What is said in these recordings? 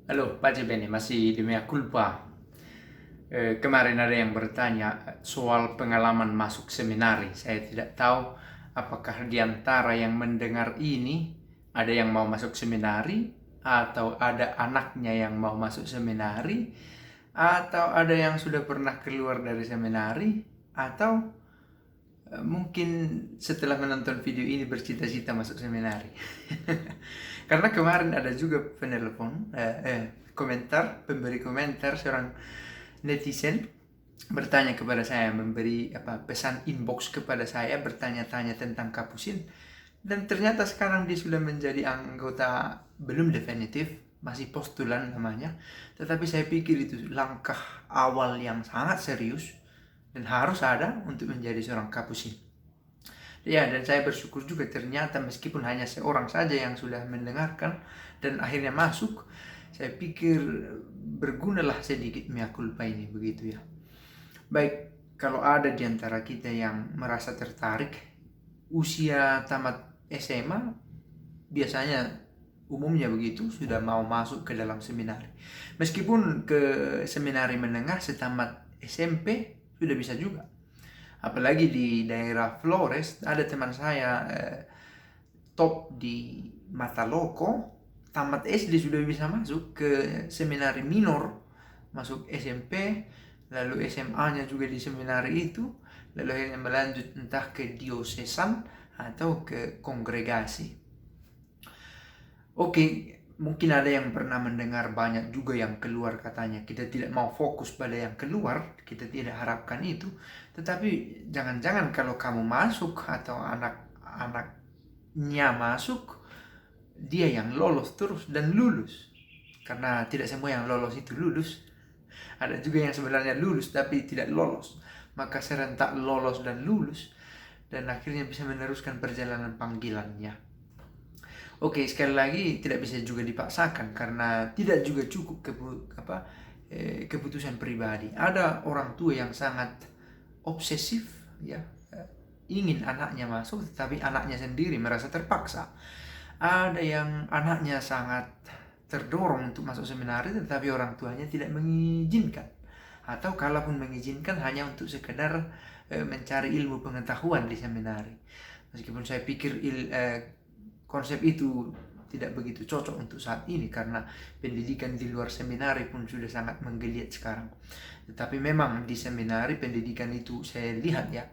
Halo, Pace Bene, masih di mea culpa. Kemarin ada yang bertanya soal pengalaman masuk seminari. Saya tidak tahu apakah di antara yang mendengar ini ada yang mau masuk seminari, atau ada anaknya yang mau masuk seminari, atau ada yang sudah pernah keluar dari seminari, atau mungkin setelah menonton video ini bercita-cita masuk seminari. Karena kemarin ada juga penelpon, pemberi komentar seorang netizen bertanya kepada saya, memberi pesan inbox kepada saya, bertanya-tanya tentang Kapusin, dan ternyata sekarang dia sudah menjadi anggota, belum definitif, masih postulan namanya, tetapi saya pikir itu langkah awal yang sangat serius dan harus ada untuk menjadi seorang Kapusin. Ya, dan saya bersyukur juga ternyata meskipun hanya seorang saja yang sudah mendengarkan dan akhirnya masuk, saya pikir bergunalah sedikit mea culpa ini, begitu ya. Baik, kalau ada di antara kita yang merasa tertarik, usia tamat SMA biasanya umumnya begitu, sudah mau masuk ke dalam seminari. Meskipun ke seminari menengah setamat SMP sudah bisa juga. Apalagi di daerah Flores, ada teman saya top di Mataloko, tamat SD sudah bisa masuk ke seminari minor, masuk SMP, lalu SMA-nya juga di seminari itu, lalu akhirnya melanjut entah ke diosesan atau ke kongregasi. Oke, mungkin ada yang pernah mendengar banyak juga yang keluar katanya. Kita tidak mau fokus pada yang keluar, kita tidak harapkan itu. Tetapi jangan-jangan kalau kamu masuk atau anak-anaknya masuk, dia yang lolos terus dan lulus. Karena tidak semua yang lolos itu lulus. Ada juga yang sebenarnya lulus tapi tidak lolos. Maka serentak lolos dan lulus, dan akhirnya bisa meneruskan perjalanan panggilannya. Oke, sekali lagi tidak bisa juga dipaksakan karena tidak juga cukup keputusan pribadi. Ada orang tua yang sangat obsesif, ya, ingin anaknya masuk, tetapi anaknya sendiri merasa terpaksa. Ada yang anaknya sangat terdorong untuk masuk seminari, tetapi orang tuanya tidak mengizinkan. Atau kalaupun mengizinkan hanya untuk sekedar mencari ilmu pengetahuan di seminari. Meskipun saya pikir konsep itu tidak begitu cocok untuk saat ini karena pendidikan di luar seminari pun sudah sangat menggeliat sekarang. Tetapi memang di seminari pendidikan itu saya lihat ya,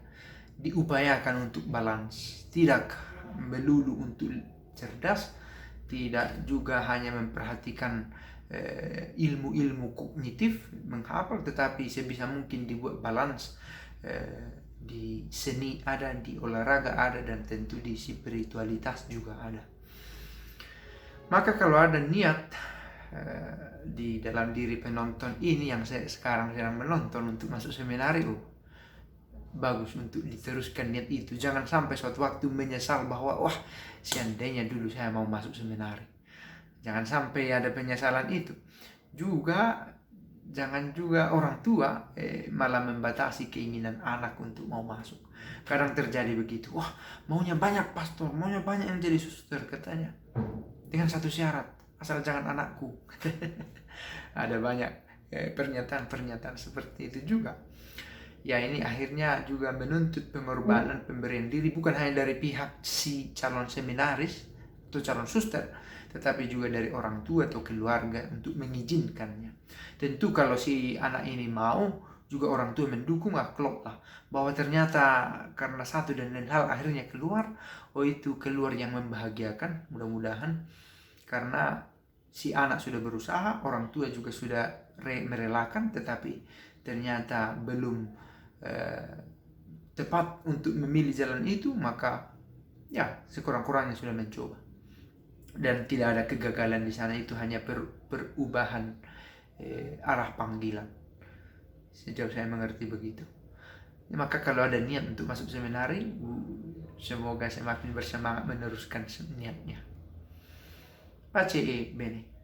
diupayakan untuk balance, tidak melulu untuk cerdas, tidak juga hanya memperhatikan ilmu-ilmu kognitif menghafal, tetapi sebisa mungkin dibuat balance. Di seni ada, di olahraga ada, dan tentu di spiritualitas juga ada. Maka kalau ada niat di dalam diri penonton ini yang saya sekarang sedang menonton untuk masuk seminari, bagus untuk diteruskan niat itu. Jangan sampai suatu waktu menyesal bahwa wah, seandainya dulu saya mau masuk seminari. Jangan sampai ada penyesalan itu. Juga jangan juga orang tua malah membatasi keinginan anak untuk mau masuk. Kadang terjadi begitu. Wah, maunya banyak pastor, maunya banyak yang jadi suster katanya. Dengan satu syarat, asal jangan anakku. Ada banyak pernyataan-pernyataan seperti itu juga. Ya, ini akhirnya juga menuntut pengorbanan pemberian diri bukan hanya dari pihak si calon seminaris atau calon suster, tetapi juga dari orang tua atau keluarga untuk mengizinkannya. Tentu kalau si anak ini mau, juga orang tua mendukung, klop lah bahwa ternyata karena satu dan lain hal akhirnya keluar. Itu keluar yang membahagiakan, mudah-mudahan, karena si anak sudah berusaha, orang tua juga sudah merelakan, tetapi ternyata belum tepat untuk memilih jalan itu, maka ya sekurang-kurangnya sudah mencoba. Dan tidak ada kegagalan di sana, itu hanya perubahan arah panggilan. Sejauh saya mengerti begitu. Maka kalau ada niat untuk masuk seminari, semoga semakin bersemangat meneruskan niatnya. Pace bene.